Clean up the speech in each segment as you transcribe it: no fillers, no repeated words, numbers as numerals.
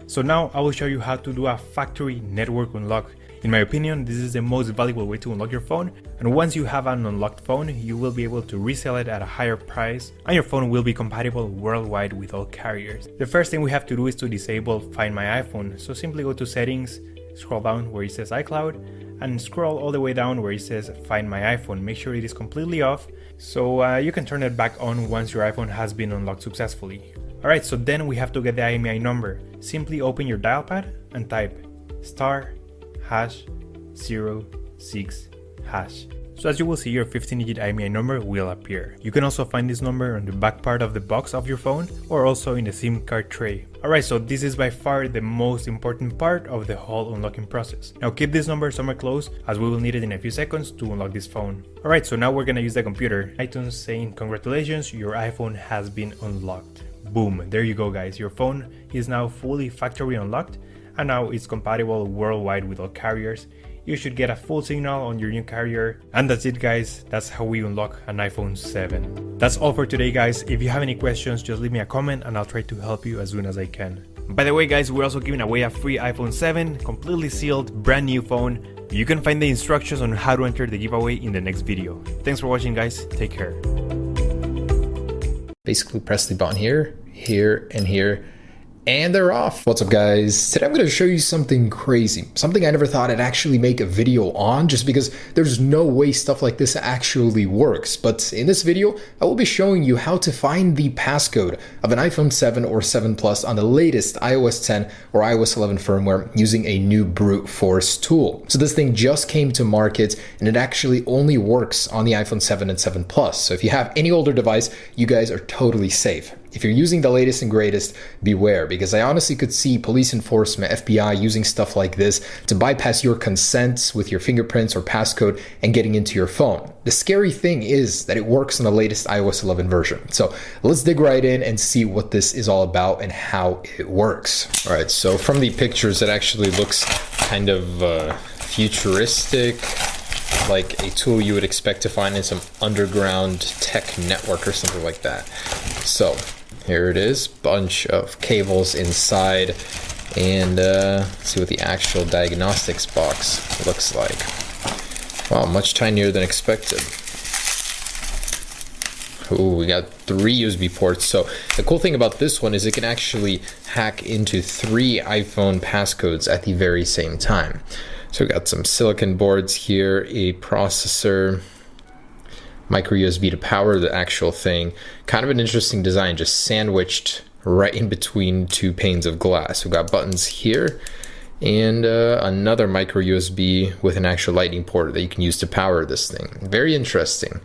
So now I will show you how to do a factory network unlock. In my opinion, this is the most valuable way to unlock your phone, and once you have an unlocked phone, you will be able to resell it at a higher price, and your phone will be compatible worldwide with all carriers. The first thing we have to do is to disable Find My iPhone, so simply go to Settings, scroll down where it says iCloud, and scroll all the way down where it says Find My iPhone. Make sure it is completely off, so you can turn it back on once your iPhone has been unlocked successfully. Alright, so then we have to get the IMEI number. Simply open your dial pad and type *#06#. So as you will see, your 15-digit IMEI number will appear. You can also find this number on the back part of the box of your phone or also in the SIM card tray. Alright, so this is by far the most important part of the whole unlocking process. Now keep this number somewhere close as we will need it in a few seconds to unlock this phone. Alright, so now we're gonna use the computer. iTunes saying congratulations, your iPhone has been unlocked. Boom, there you go guys, your phone is now fully factory unlocked and now it's compatible worldwide with all carriers. You should get a full signal on your new carrier. And that's it guys, that's how we unlock an iPhone 7. That's all for today guys. If you have any questions, just leave me a comment and I'll try to help you as soon as I can. By the way guys, we're also giving away a free iPhone 7, completely sealed, brand new phone. You can find the instructions on how to enter the giveaway in the next video. Thanks for watching guys, take care. Basically press the button here, here, and here, and they're off. What's up guys? Today I'm going to show you something crazy, something I never thought I'd actually make a video on just because there's no way stuff like this actually works. But in this video, I will be showing you how to find the passcode of an iPhone 7 or 7 Plus on the latest iOS 10 or iOS 11 firmware using a new brute force tool. So this thing just came to market and it actually only works on the iPhone 7 and 7 Plus. So if you have any older device, you guys are totally safe. If you're using the latest and greatest, beware, because I honestly could see police enforcement, FBI, using stuff like this to bypass your consent with your fingerprints or passcode and getting into your phone. The scary thing is that it works on the latest iOS 11 version. So let's dig right in and see what this is all about and how it works. All right, so from the pictures, it actually looks kind of futuristic, like a tool you would expect to find in some underground tech network or something like that. So here it is, bunch of cables inside, and let's see what the actual diagnostics box looks like. Wow, much tinier than expected. Ooh, we got 3 USB ports. So the cool thing about this one is it can actually hack into 3 iPhone passcodes at the very same time. So we got some silicon boards here, a processor, micro USB to power the actual thing. Kind of an interesting design, just sandwiched right in between 2 panes of glass. We've got buttons here and another micro USB with an actual lightning port that you can use to power this thing. Very interesting.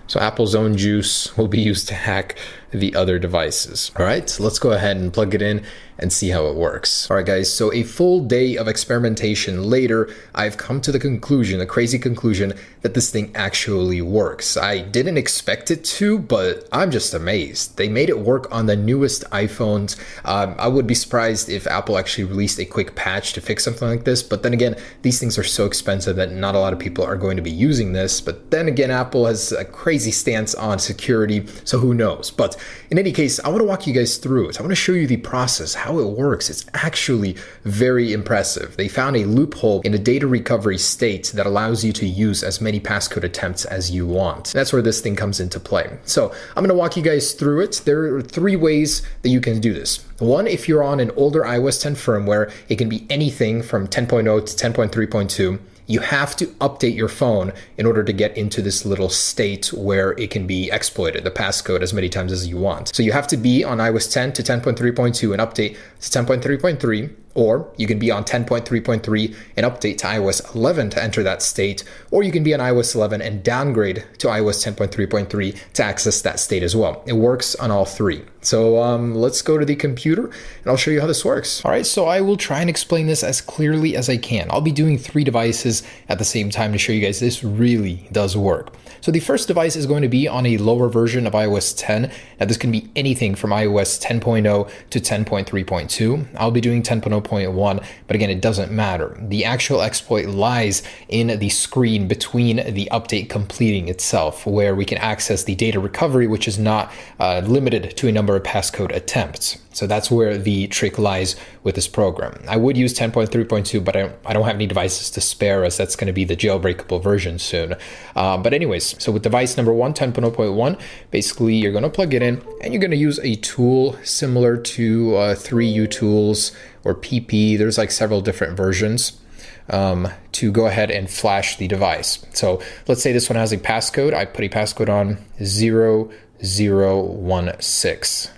So Apple's own juice will be used to hack the other devices. All right, so let's go ahead and plug it in and see how it works. All right, guys, so a full day of experimentation later, I've come to the conclusion, the crazy conclusion, that this thing actually works. I didn't expect it to, but I'm just amazed. They made it work on the newest iPhones. I would be surprised if Apple actually released a quick patch to fix something like this, but then again, these things are so expensive that not a lot of people are going to be using this. But then again, Apple has a crazy stance on security, so who knows? But in any case, I want to walk you guys through it. I want to show you the process, how it works. It's actually very impressive. They found a loophole in a data recovery state that allows you to use as many passcode attempts as you want. That's where this thing comes into play. So I'm going to walk you guys through it. There are 3 ways that you can do this. One, if you're on an older iOS 10 firmware, it can be anything from 10.0 to 10.3.2. You have to update your phone in order to get into this little state where it can be exploited, the passcode, as many times as you want. So you have to be on iOS 10 to 10.3.2 and update to 10.3.3, or you can be on 10.3.3 and update to iOS 11 to enter that state, or you can be on iOS 11 and downgrade to iOS 10.3.3 to access that state as well. It works on all 3. So let's go to the computer and I'll show you how this works. All right, so I will try and explain this as clearly as I can. I'll be doing 3 devices at the same time to show you guys this really does work. So the first device is going to be on a lower version of iOS 10. Now this can be anything from iOS 10.0 to 10.3.2. I'll be doing 10.0 10.0.1, but again, it doesn't matter. The actual exploit lies in the screen between the update completing itself, where we can access the data recovery, which is not limited to a number of passcode attempts. So that's where the trick lies with this program. I would use 10.3.2, but I don't have any devices to spare, as that's going to be the jailbreakable version soon. But anyways, so with device number 1, 10.0.1, basically you're going to plug it in and you're going to use a tool similar to 3U tools or PP. There's like several different versions to go ahead and flash the device. So let's say this one has a passcode. I put a passcode on 0016.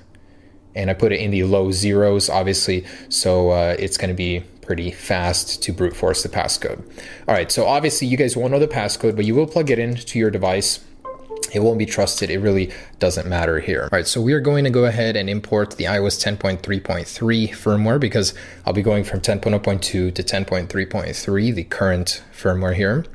And I put it in the low zeros, obviously, so it's going to be pretty fast to brute force the passcode. All right, so obviously you guys won't know the passcode, but you will plug it into your device. It won't be trusted. It really doesn't matter here. All right, so we are going to go ahead and import the iOS 10.3.3 firmware, because I'll be going from 10.0.2 to 10.3.3, the current firmware here.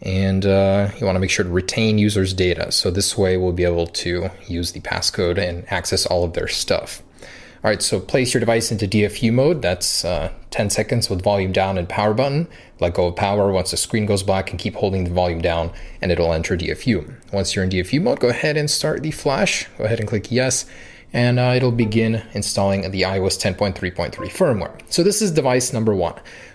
And you want to make sure to retain users' data. So this way we'll be able to use the passcode and access all of their stuff. All right, so place your device into DFU mode. That's 10 seconds with volume down and power button. Let go of power once the screen goes black and keep holding the volume down and it'll enter DFU. Once you're in DFU mode, go ahead and start the flash. Go ahead and click yes. And it'll begin installing the iOS 10.3.3 firmware. So this is device number 1.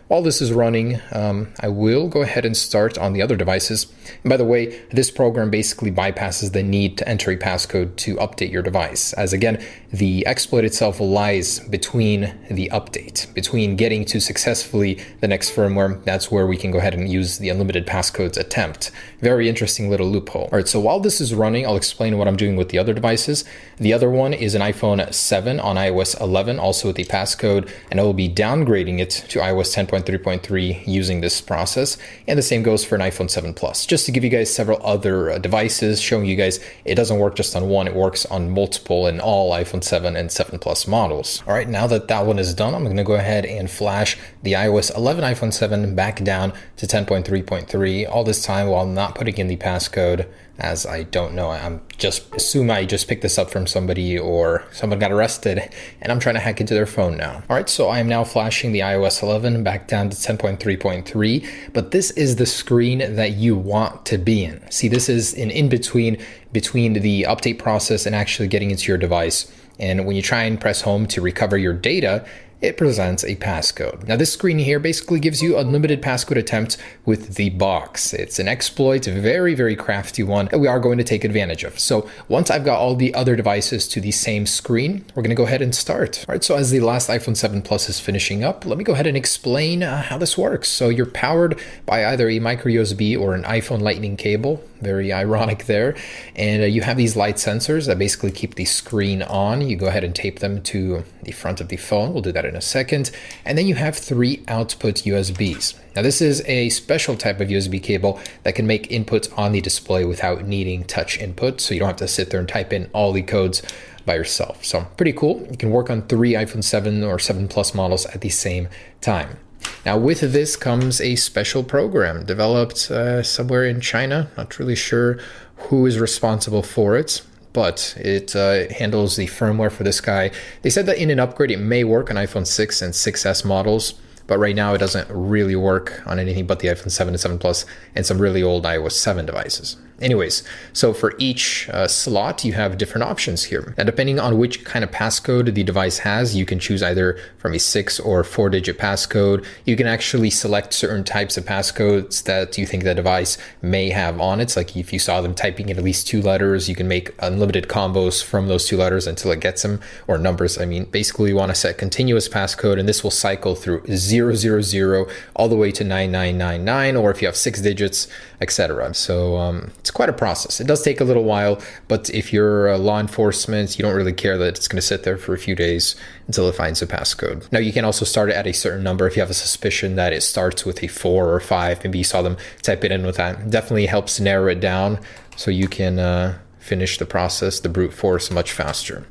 While this is running, I will go ahead and start on the other devices. And by the way, this program basically bypasses the need to enter a passcode to update your device, as again, the exploit itself lies between the update, between getting to successfully the next firmware. That's where we can go ahead and use the unlimited passcodes attempt. Very interesting little loophole. All right, so while this is running, I'll explain what I'm doing with the other devices. The other one is an iPhone 7 on iOS 11, also with a passcode, and I will be downgrading it to iOS 10.3.3 using this process. And the same goes for an iPhone 7 Plus. Just to give you guys several other devices, showing you guys it doesn't work just on one, it works on multiple in all iPhone 7 and 7 Plus models. All right, now that that one is done, I'm going to go ahead and flash the iOS 11 iPhone 7 back down to 10.3.3, all this time while not putting in the passcode, as I don't know. I'm just assume I just picked this up from somebody or someone got arrested and I'm trying to hack into their phone now. All right, so I am now flashing the iOS 11 back down to 10.3.3, but this is the screen that you want to be in. See, this is an in-between between the update process and actually getting into your device. And when you try and press home to recover your data, it presents a passcode. Now this screen here basically gives you unlimited passcode attempts with the box. It's an exploit, a very, very crafty one that we are going to take advantage of. So once I've got all the other devices to the same screen, we're going to go ahead and start. All right, so as the last iPhone 7 Plus is finishing up, let me go ahead and explain how this works. So you're powered by either a micro USB or an iPhone Lightning cable. Very ironic there. And you have these light sensors that basically keep the screen on. You go ahead and tape them to the front of the phone. We'll do that in a second. And then you have 3 output USBs. Now this is a special type of USB cable that can make input on the display without needing touch input. So you don't have to sit there and type in all the codes by yourself. So pretty cool. You can work on 3 iPhone 7 or 7 Plus models at the same time. Now with this comes a special program developed somewhere in China. Not really sure who is responsible for it, but it handles the firmware for this guy. They said that in an upgrade it may work on iPhone 6 and 6S models, but right now it doesn't really work on anything but the iPhone 7 and 7 Plus and some really old iOS 7 devices. Anyways, so for each slot, you have different options here. Now, depending on which kind of passcode the device has, you can choose either from a 6 or 4-digit passcode. You can actually select certain types of passcodes that you think the device may have on it. Like if you saw them typing in at least 2 letters, you can make unlimited combos from those 2 letters until it gets them, or numbers. I mean, basically you want to set continuous passcode, and this will cycle through 000 all the way to 9999, or if you have 6 digits, etc. So it's quite a process. It does take a little while, but if you're law enforcement, you don't really care that it's going to sit there for a few days until it finds a passcode. Now you can also start it at a certain number if you have a suspicion that it starts with a 4 or 5. Maybe you saw them type it in with that. Definitely helps narrow it down so you can finish the process, the brute force, much faster.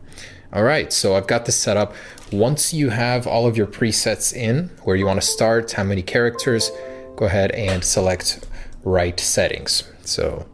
All right, so I've got this set up. Once you have all of your presets in, where you want to start, how many characters, go ahead and select Write Settings. So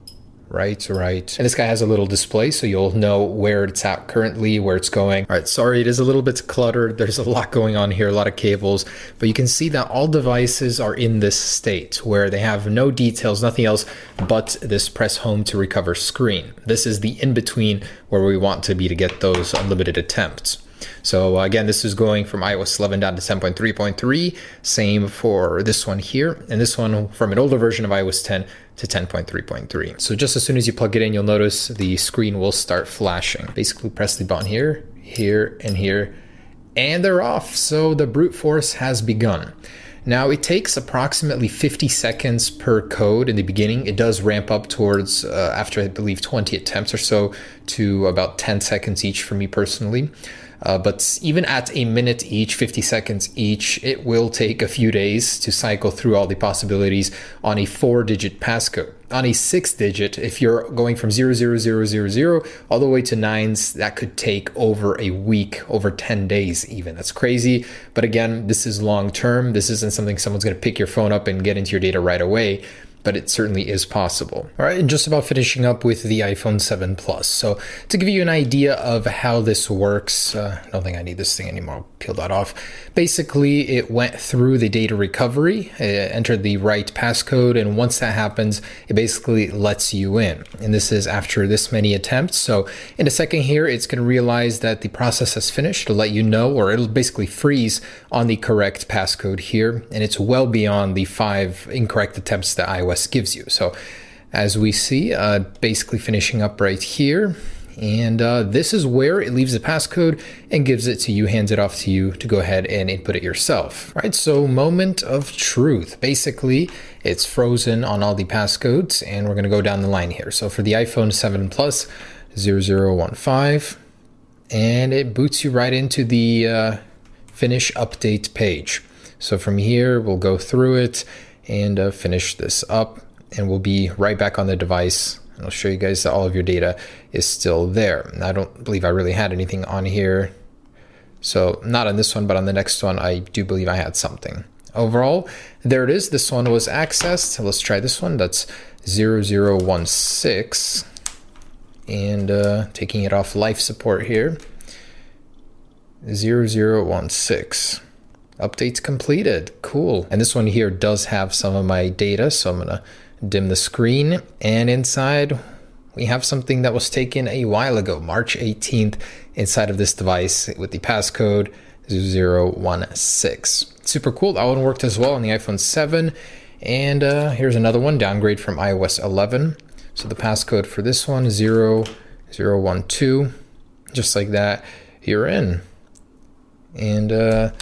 Right. And this guy has a little display, so you'll know where it's at currently, where it's going. All right, sorry, it is a little bit cluttered. There's a lot going on here, a lot of cables, but you can see that all devices are in this state where they have no details, nothing else but this press home to recover screen. This is the in-between where we want to be to get those unlimited attempts. So again, this is going from iOS 11 down to 10.3.3, same for this one here, and this one from an older version of iOS 10 to 10.3.3. So just as soon as you plug it in, you'll notice the screen will start flashing. Basically press the button here, here, and here, and they're off. So the brute force has begun. Now it takes approximately 50 seconds per code in the beginning. It does ramp up towards, after I believe 20 attempts or so, to about 10 seconds each for me personally. But even at a minute each, 50 seconds each, it will take a few days to cycle through all the possibilities on a 4-digit passcode. On a 6-digit, if you're going from 00000 all the way to 9s, that could take over a week, over 10 days even. That's crazy. But again, this is long term. This isn't something someone's going to pick your phone up and get into your data right away, but it certainly is possible. All right, and just about finishing up with the iPhone 7 Plus. So to give you an idea of how this works, I don't think I need this thing anymore. I'll peel that off. Basically, it went through the data recovery, it entered the right passcode, and once that happens, it basically lets you in. And this is after this many attempts. So in a second here, it's going to realize that the process has finished to let you know, or it'll basically freeze on the correct passcode here. And it's well beyond the 5 incorrect attempts that iOS gives you. So as we see, basically finishing up right here, and this is where it leaves the passcode and gives it to you, hands it off to you to go ahead and input it yourself. All right, so moment of truth. Basically, it's frozen on all the passcodes, and we're going to go down the line here. So for the iPhone 7 Plus, 0015, and it boots you right into the finish update page. So from here, we'll go through it and finish this up, and we'll be right back on the device. And I'll show you guys that all of your data is still there. And I don't believe I really had anything on here. So not on this one, but on the next one, I do believe I had something. Overall, there it is. This one was accessed. Let's try this one. That's 0016. And taking it off life support here. 0016. Updates completed. Cool. And this one here does have some of my data, so I'm gonna dim the screen, and inside we have something that was taken a while ago, March 18th, inside of this device with the passcode 0016. Super cool. That one worked as well on the iPhone 7. And here's another one, downgrade from iOS 11. So the passcode for this one, 0012, just like that, you're in. And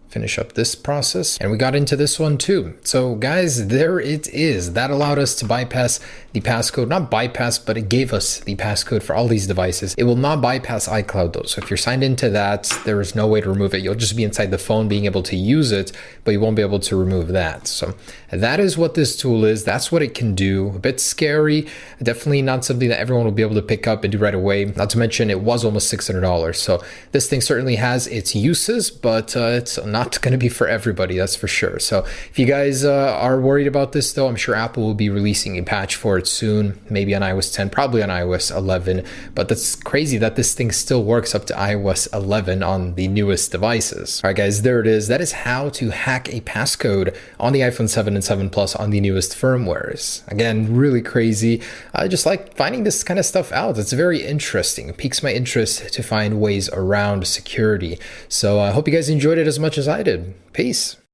finish up this process, and we got into this one too. So guys, there it is. That allowed us to bypass the passcode. Not bypass, but it gave us the passcode for all these devices. It will not bypass iCloud though. So if you're signed into that, there is no way to remove it. You'll just be inside the phone being able to use it, but you won't be able to remove that. So that is what this tool is. That's what it can do. A bit scary. Definitely not something that everyone will be able to pick up and do right away. Not to mention it was almost $600. So this thing certainly has its uses, but it's not going to be for everybody, that's for sure. So if you guys are worried about this though, I'm sure Apple will be releasing a patch for it soon, maybe on iOS 10, probably on iOS 11, but that's crazy that this thing still works up to iOS 11 on the newest devices. All right guys, there it is. That is how to hack a passcode on the iPhone 7 and 7 Plus on the newest firmwares. Again, really crazy. I just like finding this kind of stuff out. It's very interesting. It piques my interest to find ways around security. So I hope you guys enjoyed it as much as I did. Peace.